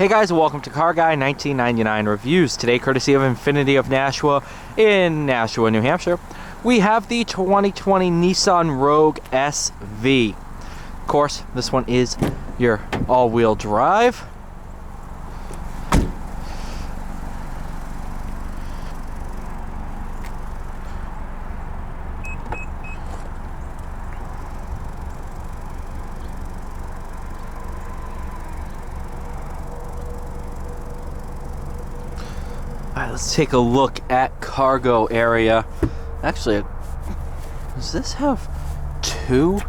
Hey guys, welcome to Car Guy 1999 Reviews. Today, courtesy of Infinity of Nashua in Nashua, New Hampshire, we have the 2020 Nissan Rogue SV. Of course, this one is your all-wheel drive. Alright, let's take a look at cargo area. Actually, does this have two?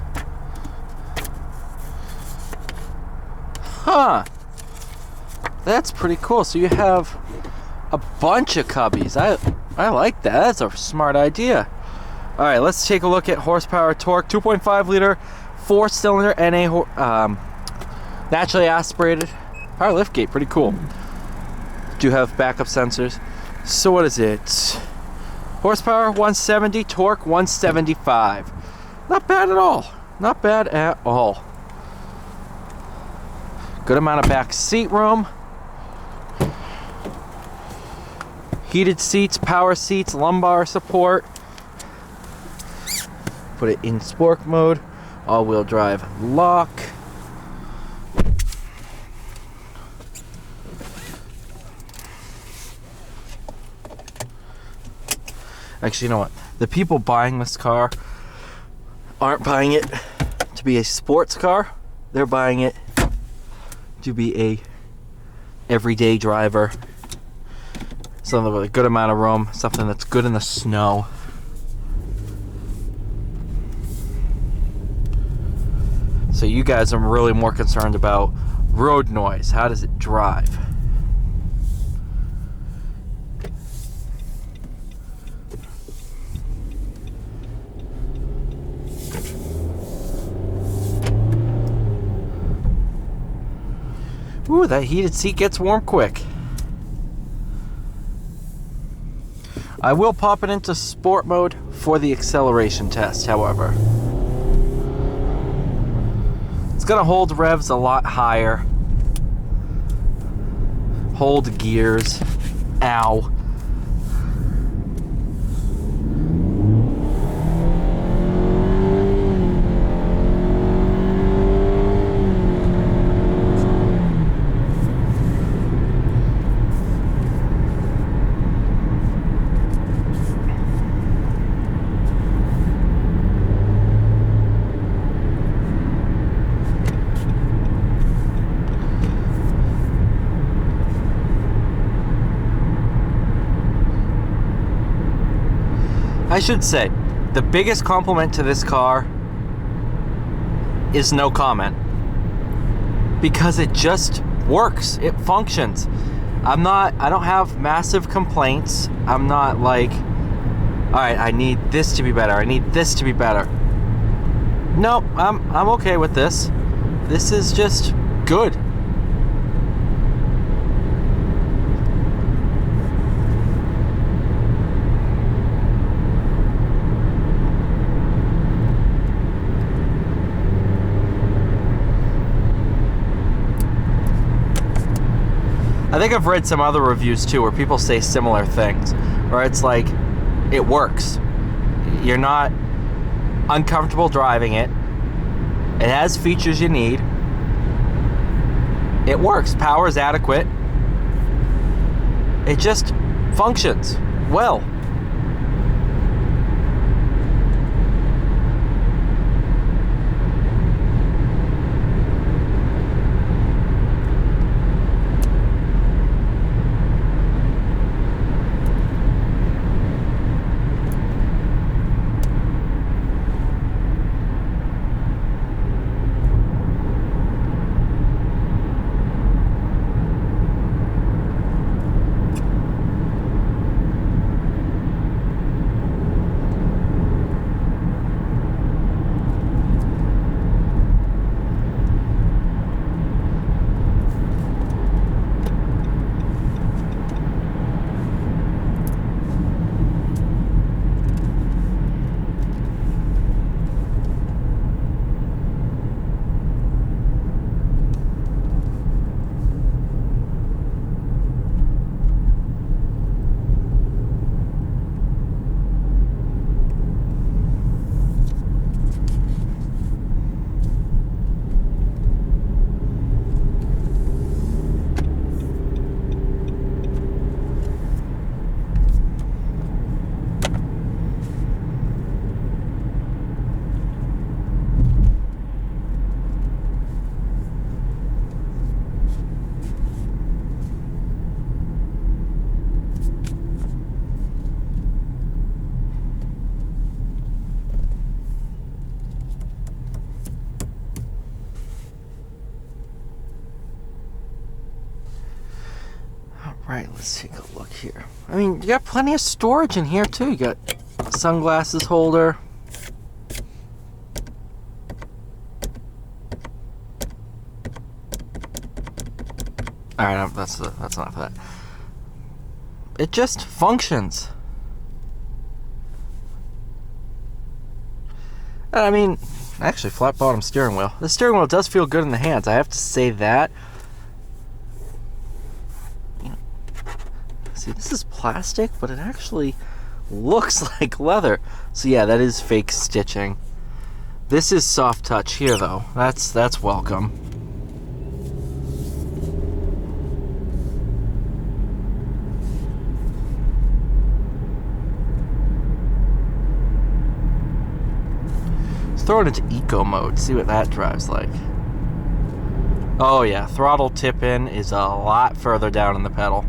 Huh. That's pretty cool. So you have a bunch of cubbies. I like that. That's a smart idea. Alright, let's take a look at horsepower, torque. 2.5 liter, 4-cylinder NA, naturally aspirated power liftgate. Pretty cool. Do have backup sensors. So what is it? Horsepower 170, torque 175. Not bad at all. Not bad at all. Good amount of back seat room. Heated seats, power seats, lumbar support. Put it in sport mode. All-wheel drive lock. Actually, you know what? The people buying this car aren't buying it to be a sports car. They're buying it to be a everyday driver. Something with a good amount of room. Something that's good in the snow. So you guys are really more concerned about road noise. How does it drive? Ooh, that heated seat gets warm quick. I will pop it into sport mode for the acceleration test, however. It's gonna hold revs a lot higher. Hold gears. Ow. I should say, the biggest compliment to this car is no comment. Because it just works. It functions. I don't have massive complaints. I'm not like, alright, I need this to be better. I need this to be better. Nope, I'm okay with this. This is just good. I think I've read some other reviews too where people say similar things, where it's like, it works. You're not uncomfortable driving it. It has features you need. It works. Power is adequate. It just functions well. Alright, let's take a look here. I mean, you got plenty of storage in here too. You got sunglasses holder. Alright, that's enough of that. It just functions. I mean, actually, flat bottom steering wheel. The steering wheel does feel good in the hands, I have to say that. See, this is plastic, but it actually looks like leather. So yeah, that is fake stitching. This is soft touch here, though. That's welcome. Let's throw it into eco mode, see what that drives like. Oh yeah, throttle tip in is a lot further down in the pedal.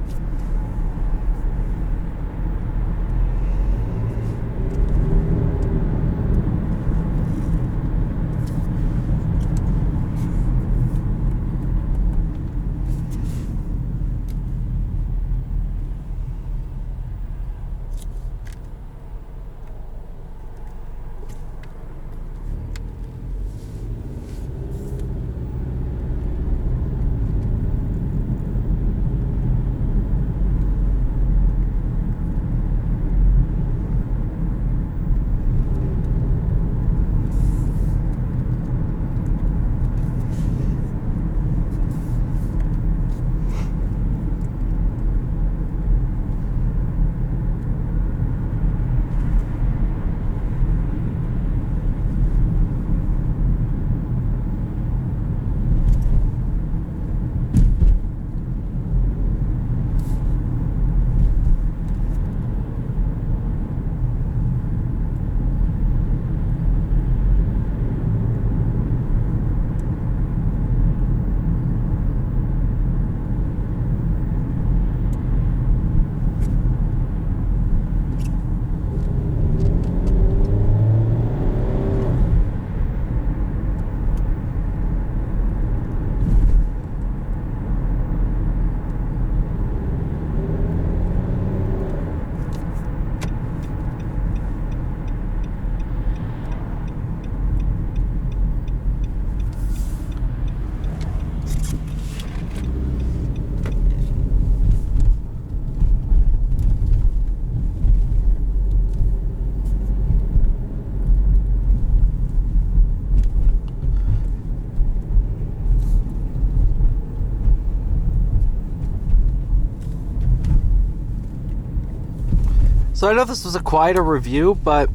So I know this was a quieter review, but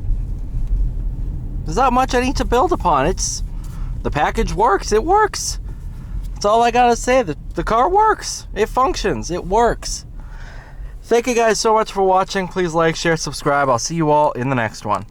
there's not much I need to build upon. The package works. It works. That's all I gotta say. The car works. It functions. It works. Thank you guys so much for watching. Please like, share, subscribe. I'll see you all in the next one.